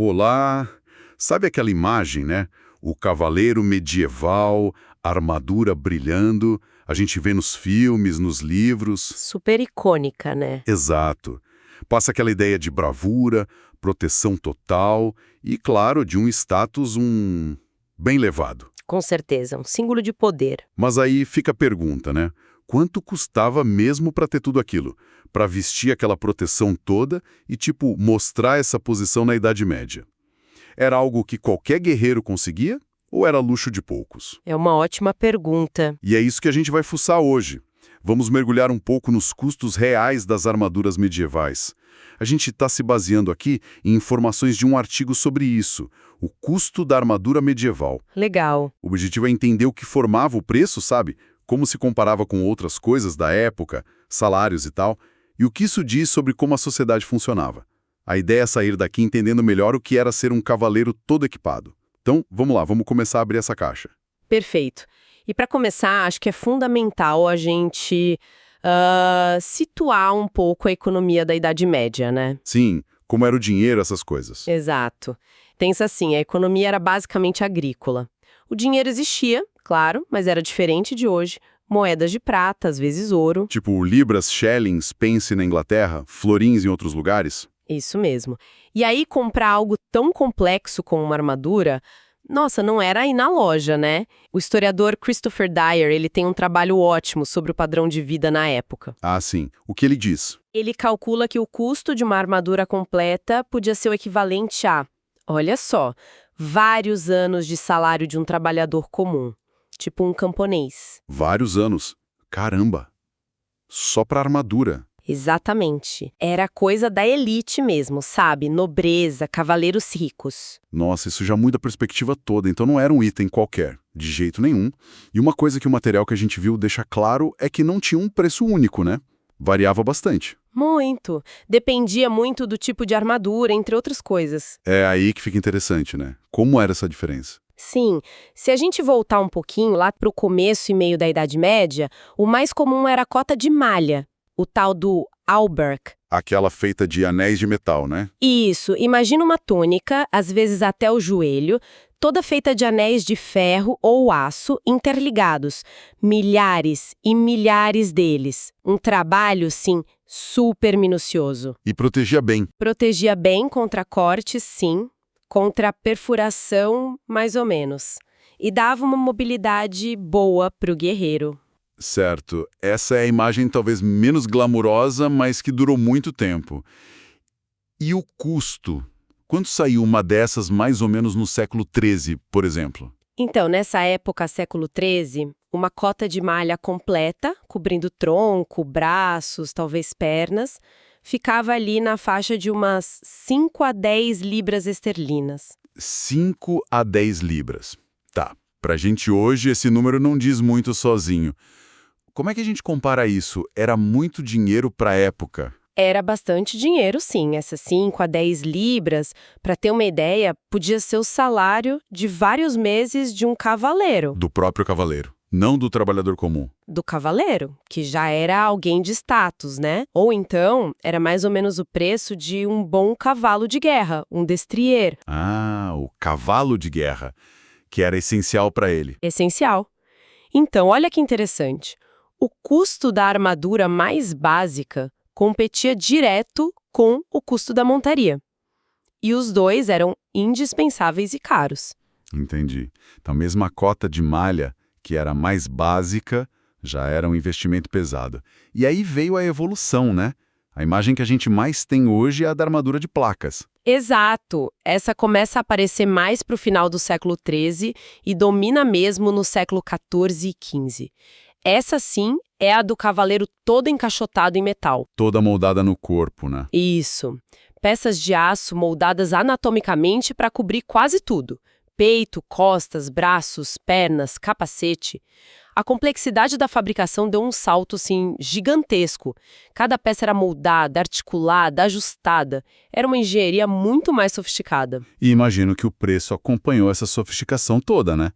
Olá! Sabe aquela imagem, né? O cavaleiro medieval, armadura brilhando, a gente vê nos filmes, nos livros. Super icônica, né? Exato. Passa aquela ideia de bravura, proteção total e, claro, de um status bem levado. Com certeza, um símbolo de poder. Mas aí fica a pergunta, né? Quanto custava mesmo para ter tudo aquilo? Para vestir aquela proteção toda e, tipo, mostrar essa posição na Idade Média? Era algo que qualquer guerreiro conseguia ou era luxo de poucos? É uma ótima pergunta. E é isso que a gente vai fuçar hoje. Vamos mergulhar um pouco nos custos reais das armaduras medievais. A gente está se baseando aqui em informações de um artigo sobre isso, o custo da armadura medieval. Legal. O objetivo é entender o que formava o preço, sabe? Como se comparava com outras coisas da época, salários e tal, e o que isso diz sobre como a sociedade funcionava. A ideia é sair daqui entendendo melhor o que era ser um cavaleiro todo equipado. Então, vamos lá, vamos começar a abrir essa caixa. Perfeito. E para começar, acho que é fundamental a gente situar um pouco a economia da Idade Média, né? Sim, como era o dinheiro, essas coisas. Exato. Pensa assim, a economia era basicamente agrícola. O dinheiro existia, claro, mas era diferente de hoje. Moedas de prata, às vezes ouro. Tipo libras, shillings, pence na Inglaterra, florins em outros lugares. Isso mesmo. E aí comprar algo tão complexo como uma armadura, nossa, não era aí na loja, né? O historiador Christopher Dyer, ele tem um trabalho ótimo sobre o padrão de vida na época. Ah, sim. O que ele diz? Ele calcula que o custo de uma armadura completa podia ser o equivalente a, olha só, vários anos de salário de um trabalhador comum, tipo um camponês. Vários anos. Caramba! Só pra armadura. Exatamente. Era coisa da elite mesmo, sabe? Nobreza, cavaleiros ricos. Nossa, isso já muda a perspectiva toda, então não era um item qualquer, de jeito nenhum. E uma coisa que o material que a gente viu deixa claro é que não tinha um preço único, né? Variava bastante. Muito. Dependia muito do tipo de armadura, entre outras coisas. É aí que fica interessante, né? Como era essa diferença? Sim, se a gente voltar um pouquinho lá para o começo e meio da Idade Média, o mais comum era a cota de malha, o tal do hauberk. Aquela feita de anéis de metal, né? Isso, imagina uma túnica, às vezes até o joelho, toda feita de anéis de ferro ou aço interligados, milhares e milhares deles. Um trabalho, sim, super minucioso. E protegia bem. Protegia bem contra cortes, sim, contra perfuração, mais ou menos. E dava uma mobilidade boa para o guerreiro. Certo. Essa é a imagem talvez menos glamurosa, mas que durou muito tempo. E o custo? Quando saiu uma dessas mais ou menos no século XIII, por exemplo? Então, nessa época, século XIII, uma cota de malha completa, cobrindo tronco, braços, talvez pernas, ficava ali na faixa de umas 5 a 10 libras esterlinas. 5 a 10 libras. Tá. Pra gente hoje, esse número não diz muito sozinho. Como é que a gente compara isso? Era muito dinheiro para a época. Era bastante dinheiro, sim. Essas 5 a 10 libras, para ter uma ideia, podia ser o salário de vários meses de um cavaleiro. Do próprio cavaleiro, não do trabalhador comum. Do cavaleiro, que já era alguém de status, né? Ou então, era mais ou menos o preço de um bom cavalo de guerra, um destrier. Ah, o cavalo de guerra, que era essencial para ele. Essencial. Então, olha que interessante. O custo da armadura mais básica competia direto com o custo da montaria. E os dois eram indispensáveis e caros. Entendi. Então, mesmo a cota de malha, que era mais básica, já era um investimento pesado. E aí veio a evolução, né? A imagem que a gente mais tem hoje é a da armadura de placas. Exato. Essa começa a aparecer mais para o final do século XIII e domina mesmo no século XIV e XV. Essa, sim, é a do cavaleiro todo encaixotado em metal. Toda moldada no corpo, né? Isso. Peças de aço moldadas anatomicamente para cobrir quase tudo. Peito, costas, braços, pernas, capacete. A complexidade da fabricação deu um salto, assim, gigantesco. Cada peça era moldada, articulada, ajustada. Era uma engenharia muito mais sofisticada. E imagino que o preço acompanhou essa sofisticação toda, né?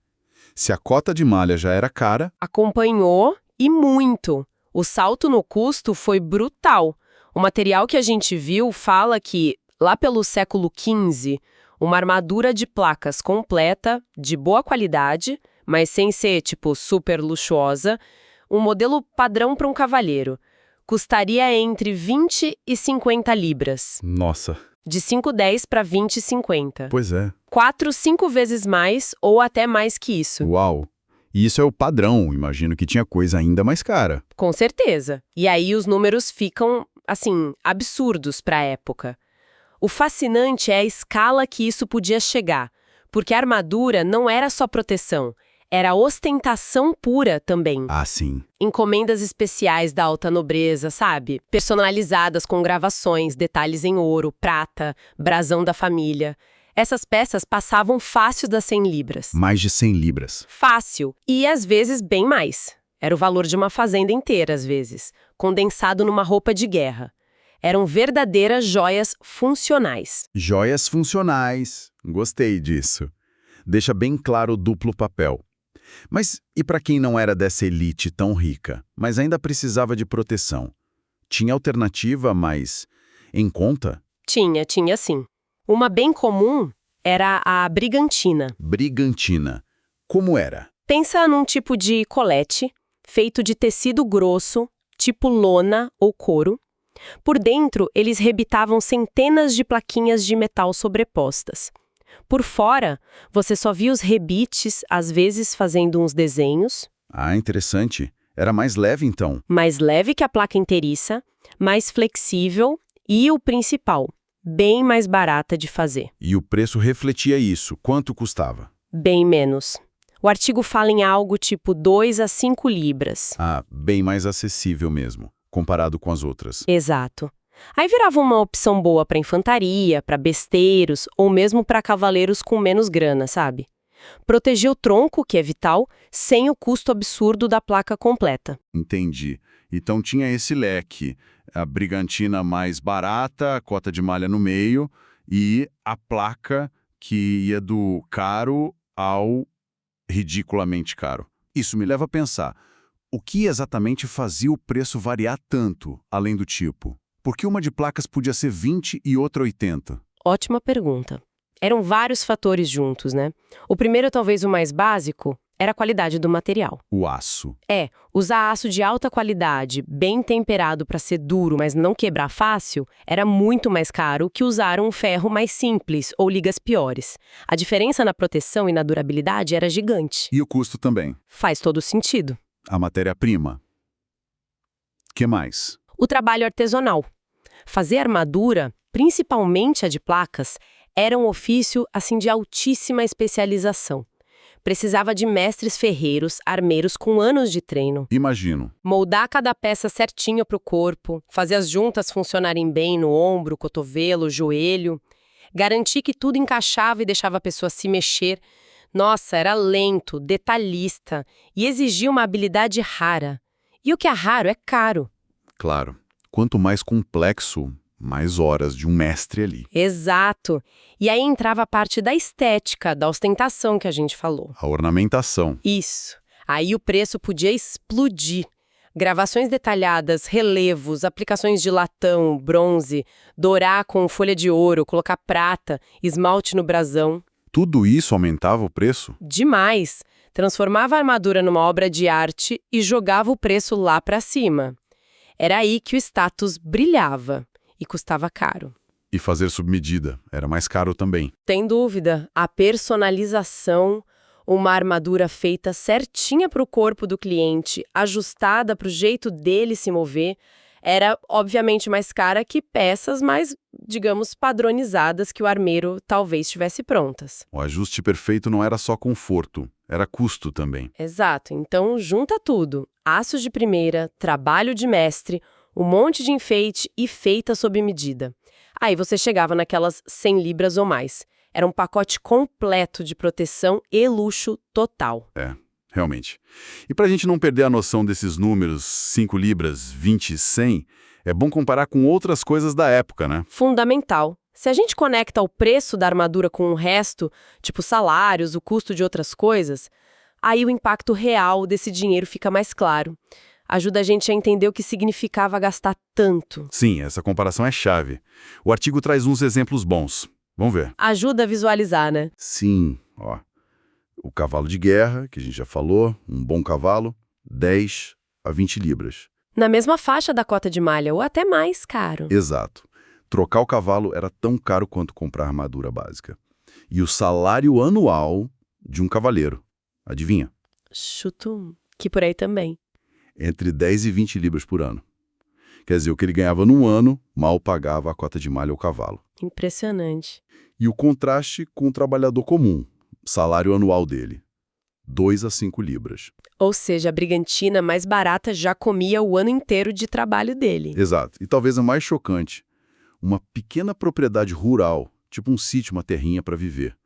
Se a cota de malha já era cara... Acompanhou e muito. O salto no custo foi brutal. O material que a gente viu fala que, lá pelo século XV, Uma armadura de placas completa, de boa qualidade, mas sem ser, tipo, super luxuosa, um modelo padrão para um cavalheiro. Custaria entre 20 e 50 libras. Nossa. De 5,10 para 20,50. Pois é. 4, 5 vezes mais ou até mais que isso. Uau. E isso é o padrão, imagino que tinha coisa ainda mais cara. Com certeza. E aí os números ficam, assim, absurdos para a época. O fascinante é a escala que isso podia chegar, porque a armadura não era só proteção, era ostentação pura também. Ah, sim. Encomendas especiais da alta nobreza, sabe? Personalizadas com gravações, detalhes em ouro, prata, brasão da família. Essas peças passavam fácil das 100 libras. Mais de 100 libras. Fácil. E às vezes bem mais. Era o valor de uma fazenda inteira, às vezes, condensado numa roupa de guerra. Eram verdadeiras joias funcionais. Joias funcionais. Gostei disso. Deixa bem claro o duplo papel. Mas e para quem não era dessa elite tão rica, mas ainda precisava de proteção? Tinha alternativa, mas em conta? Tinha sim. Uma bem comum era a brigantina. Brigantina. Como era? Pensa num tipo de colete, feito de tecido grosso, tipo lona ou couro. Por dentro, eles rebitavam centenas de plaquinhas de metal sobrepostas. Por fora, você só via os rebites, às vezes fazendo uns desenhos. Ah, interessante. Era mais leve, então. Mais leve que a placa inteiriça, mais flexível e, o principal, bem mais barata de fazer. E o preço refletia isso. Quanto custava? Bem menos. O artigo fala em algo tipo 2 a 5 libras. Ah, bem mais acessível mesmo, comparado com as outras. Exato. Aí virava uma opção boa para infantaria, para besteiros ou mesmo para cavaleiros com menos grana, sabe? Protegia o tronco, que é vital, sem o custo absurdo da placa completa. Entendi. Então tinha esse leque. A brigantina mais barata, a cota de malha no meio e a placa que ia do caro ao ridiculamente caro. Isso me leva a pensar, o que exatamente fazia o preço variar tanto, além do tipo? Por que uma de placas podia ser 20 e outra 80? Ótima pergunta. Eram vários fatores juntos, né? O primeiro, talvez o mais básico, era a qualidade do material. O aço. Usar aço de alta qualidade, bem temperado para ser duro, mas não quebrar fácil, era muito mais caro que usar um ferro mais simples ou ligas piores. A diferença na proteção e na durabilidade era gigante. E o custo também. Faz todo sentido. A matéria-prima. Que mais? O trabalho artesanal. Fazer armadura, principalmente a de placas, era um ofício assim de altíssima especialização. Precisava de mestres ferreiros, armeiros com anos de treino. Imagino. Moldar cada peça certinho para o corpo, fazer as juntas funcionarem bem no ombro, cotovelo, joelho, garantir que tudo encaixava e deixava a pessoa se mexer. Nossa, era lento, detalhista e exigia uma habilidade rara. E o que é raro é caro. Claro. Quanto mais complexo, mais horas de um mestre ali. Exato. E aí entrava a parte da estética, da ostentação que a gente falou. A ornamentação. Isso. Aí o preço podia explodir. Gravações detalhadas, relevos, aplicações de latão, bronze, dourar com folha de ouro, colocar prata, esmalte no brasão. Tudo isso aumentava o preço? Demais! Transformava a armadura numa obra de arte e jogava o preço lá para cima. Era aí que o status brilhava e custava caro. E fazer sob medida era mais caro também. Sem dúvida, a personalização, uma armadura feita certinha para o corpo do cliente, ajustada para o jeito dele se mover, era obviamente mais cara que peças mais, digamos, padronizadas que o armeiro talvez tivesse prontas. O ajuste perfeito não era só conforto, era custo também. Exato, então junta tudo. Aços de primeira, trabalho de mestre, um monte de enfeite e feita sob medida. Aí você chegava naquelas 100 libras ou mais. Era um pacote completo de proteção e luxo total. Realmente. E para a gente não perder a noção desses números, 5 libras, 20, 100, é bom comparar com outras coisas da época, né? Fundamental. Se a gente conecta o preço da armadura com o resto, tipo salários, o custo de outras coisas, aí o impacto real desse dinheiro fica mais claro. Ajuda a gente a entender o que significava gastar tanto. Sim, essa comparação é chave. O artigo traz uns exemplos bons. Vamos ver. Ajuda a visualizar, né? Sim, ó. O cavalo de guerra, que a gente já falou, um bom cavalo, 10 a 20 libras. Na mesma faixa da cota de malha, ou até mais caro. Exato. Trocar o cavalo era tão caro quanto comprar armadura básica. E o salário anual de um cavaleiro, adivinha? Chuto que por aí também. Entre 10 e 20 libras por ano. Quer dizer, o que ele ganhava num ano, mal pagava a cota de malha ao cavalo. Impressionante. E o contraste com o trabalhador comum, salário anual dele, 2 a 5 libras. Ou seja, a brigantina mais barata já comia o ano inteiro de trabalho dele. Exato. E talvez a mais chocante, uma pequena propriedade rural, tipo um sítio, uma terrinha para viver,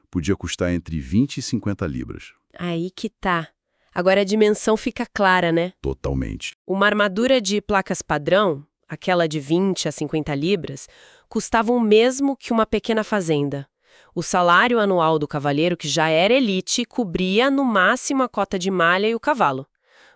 podia custar entre 20 e 50 libras. Aí que tá. Agora a dimensão fica clara, né? Totalmente. Uma armadura de placas padrão, aquela de 20 a 50 libras, custava o mesmo que uma pequena fazenda. O salário anual do cavaleiro, que já era elite, cobria no máximo a cota de malha e o cavalo.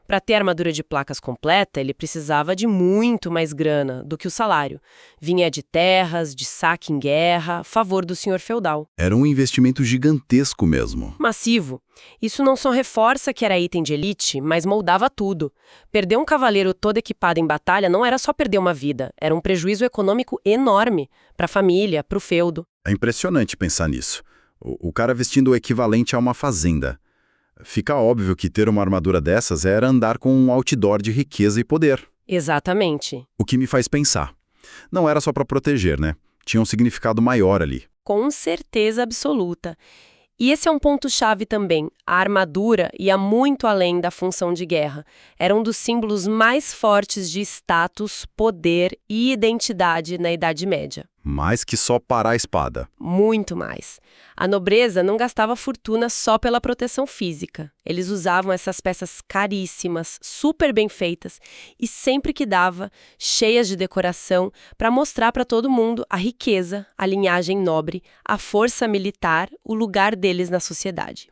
Para ter a armadura de placas completa, ele precisava de muito mais grana do que o salário. Vinha de terras, de saque em guerra, favor do senhor feudal. Era um investimento gigantesco mesmo. Massivo. Isso não só reforça que era item de elite, mas moldava tudo. Perder um cavaleiro todo equipado em batalha não era só perder uma vida, era um prejuízo econômico enorme para a família, para o feudo. É impressionante pensar nisso. O cara vestindo o equivalente a uma fazenda. Fica óbvio que ter uma armadura dessas era andar com um outdoor de riqueza e poder. Exatamente. O que me faz pensar. Não era só para proteger, né? Tinha um significado maior ali. Com certeza absoluta. E esse é um ponto-chave também. A armadura ia muito além da função de guerra. Era um dos símbolos mais fortes de status, poder e identidade na Idade Média. Mais que só parar a espada. Muito mais. A nobreza não gastava fortuna só pela proteção física. Eles usavam essas peças caríssimas, super bem feitas e sempre que dava, cheias de decoração, para mostrar para todo mundo a riqueza, a linhagem nobre, a força militar, o lugar deles na sociedade.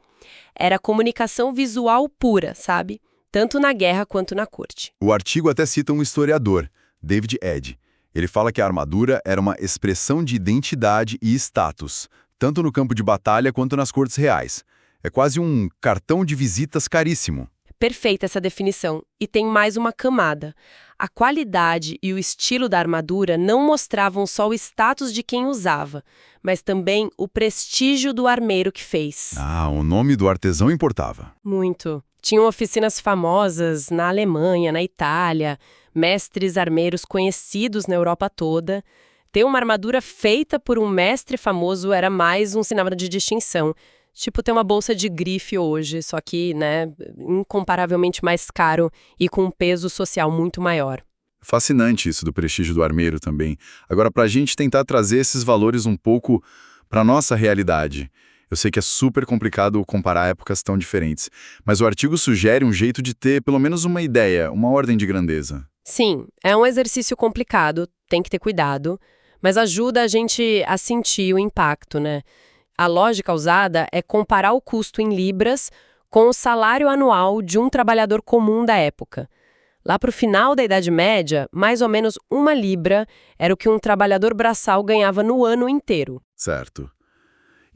Era comunicação visual pura, sabe? Tanto na guerra quanto na corte. O artigo até cita um historiador, David Eddy. Ele fala que a armadura era uma expressão de identidade e status, tanto no campo de batalha quanto nas cortes reais. É quase um cartão de visitas caríssimo. Perfeita essa definição. E tem mais uma camada. A qualidade e o estilo da armadura não mostravam só o status de quem usava, mas também o prestígio do armeiro que fez. Ah, o nome do artesão importava. Muito. Tinham oficinas famosas na Alemanha, na Itália, mestres armeiros conhecidos na Europa toda. Ter uma armadura feita por um mestre famoso era mais um sinal de distinção. Tipo ter uma bolsa de grife hoje, só que, né, incomparavelmente mais caro e com um peso social muito maior. Fascinante isso do prestígio do armeiro também. Agora, para a gente tentar trazer esses valores um pouco para a nossa realidade. Eu sei que é super complicado comparar épocas tão diferentes, mas o artigo sugere um jeito de ter pelo menos uma ideia, uma ordem de grandeza. Sim, é um exercício complicado, tem que ter cuidado, mas ajuda a gente a sentir o impacto, né? A lógica usada é comparar o custo em libras com o salário anual de um trabalhador comum da época. Lá para o final da Idade Média, mais ou menos 1 libra era o que um trabalhador braçal ganhava no ano inteiro. Certo.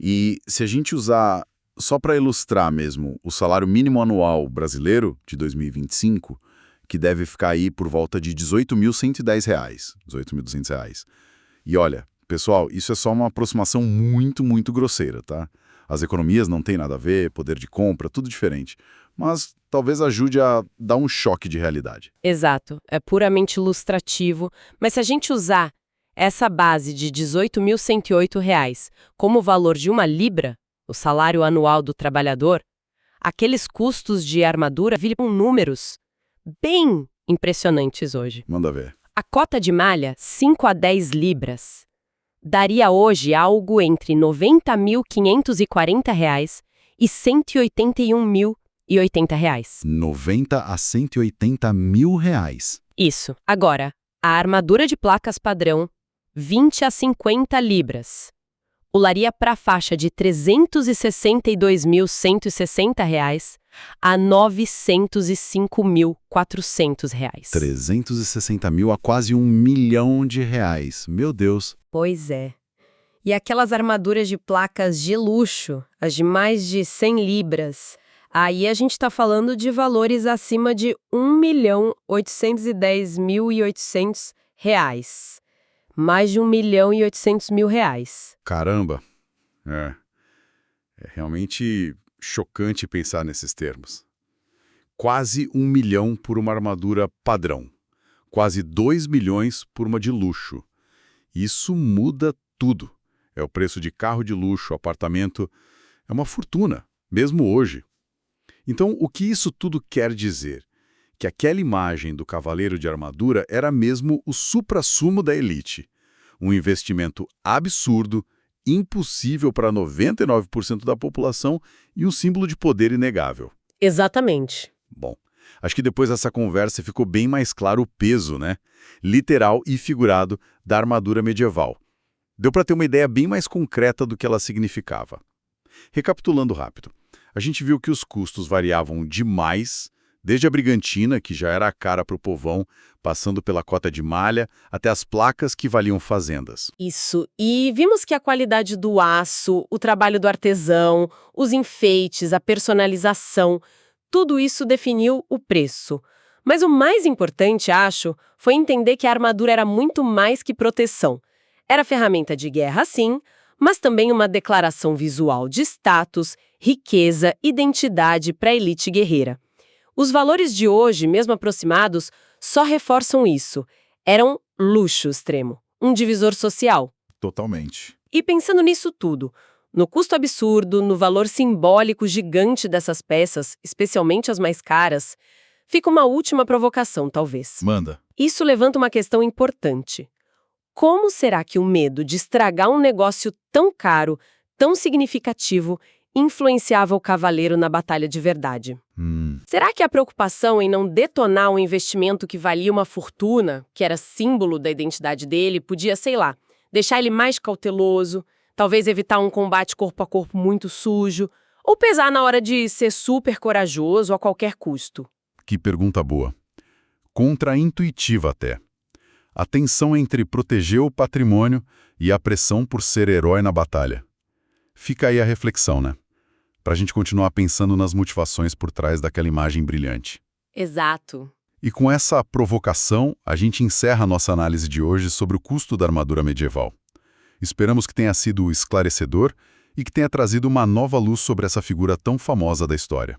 E se a gente usar, só para ilustrar mesmo, o salário mínimo anual brasileiro de 2025, que deve ficar aí por volta de R$ 18.110, R$ 18.200. E olha, pessoal, isso é só uma aproximação muito grosseira, tá? As economias não têm nada a ver, poder de compra, tudo diferente. Mas talvez ajude a dar um choque de realidade. Exato, é puramente ilustrativo, mas se a gente usar essa base de R$ 18.108 como o valor de 1 libra, o salário anual do trabalhador, aqueles custos de armadura viram números bem impressionantes hoje. Manda ver. A cota de malha, 5 a 10 libras, daria hoje algo entre R$ 90.540 e R$ 181.080. 90 a 180 mil reais. Isso. Agora, a armadura de placas padrão, 20 a 50 libras. Pularia para a faixa de R$ 362.160 a R$ 905.400. 360 mil a quase R$ 1 milhão. Meu Deus. Pois é. E aquelas armaduras de placas de luxo, as de mais de 100 libras, aí a gente está falando de valores acima de R$ 1.810.800. Mais de R$ 1.800.000. Caramba! É realmente chocante pensar nesses termos. Quase 1 milhão por uma armadura padrão. Quase 2 milhões por uma de luxo. Isso muda tudo. É o preço de carro de luxo, apartamento. É uma fortuna, mesmo hoje. Então, o que isso tudo quer dizer? Que aquela imagem do cavaleiro de armadura era mesmo o suprassumo da elite. Um investimento absurdo, impossível para 99% da população e um símbolo de poder inegável. Exatamente. Bom, acho que depois dessa conversa ficou bem mais claro o peso, né? Literal e figurado da armadura medieval. Deu para ter uma ideia bem mais concreta do que ela significava. Recapitulando rápido, a gente viu que os custos variavam demais, desde a brigantina, que já era cara para o povão, passando pela cota de malha, até as placas que valiam fazendas. Isso. E vimos que a qualidade do aço, o trabalho do artesão, os enfeites, a personalização, tudo isso definiu o preço. Mas o mais importante, acho, foi entender que a armadura era muito mais que proteção. Era ferramenta de guerra, sim, mas também uma declaração visual de status, riqueza, identidade para a elite guerreira. Os valores de hoje, mesmo aproximados, só reforçam isso. Eram luxo extremo, um divisor social. Totalmente. E pensando nisso tudo, no custo absurdo, no valor simbólico gigante dessas peças, especialmente as mais caras, fica uma última provocação, talvez. Manda. Isso levanta uma questão importante. Como será que o medo de estragar um negócio tão caro, tão significativo, influenciava o cavaleiro na batalha de verdade? Será que a preocupação em não detonar um investimento que valia uma fortuna, que era símbolo da identidade dele, podia, sei lá, deixar ele mais cauteloso, talvez evitar um combate corpo a corpo muito sujo, ou pesar na hora de ser super corajoso a qualquer custo? Que pergunta boa. Contraintuitiva até. A tensão entre proteger o patrimônio e a pressão por ser herói na batalha. Fica aí a reflexão, né? Pra gente continuar pensando nas motivações por trás daquela imagem brilhante. Exato. E com essa provocação, a gente encerra a nossa análise de hoje sobre o custo da armadura medieval. Esperamos que tenha sido esclarecedor e que tenha trazido uma nova luz sobre essa figura tão famosa da história.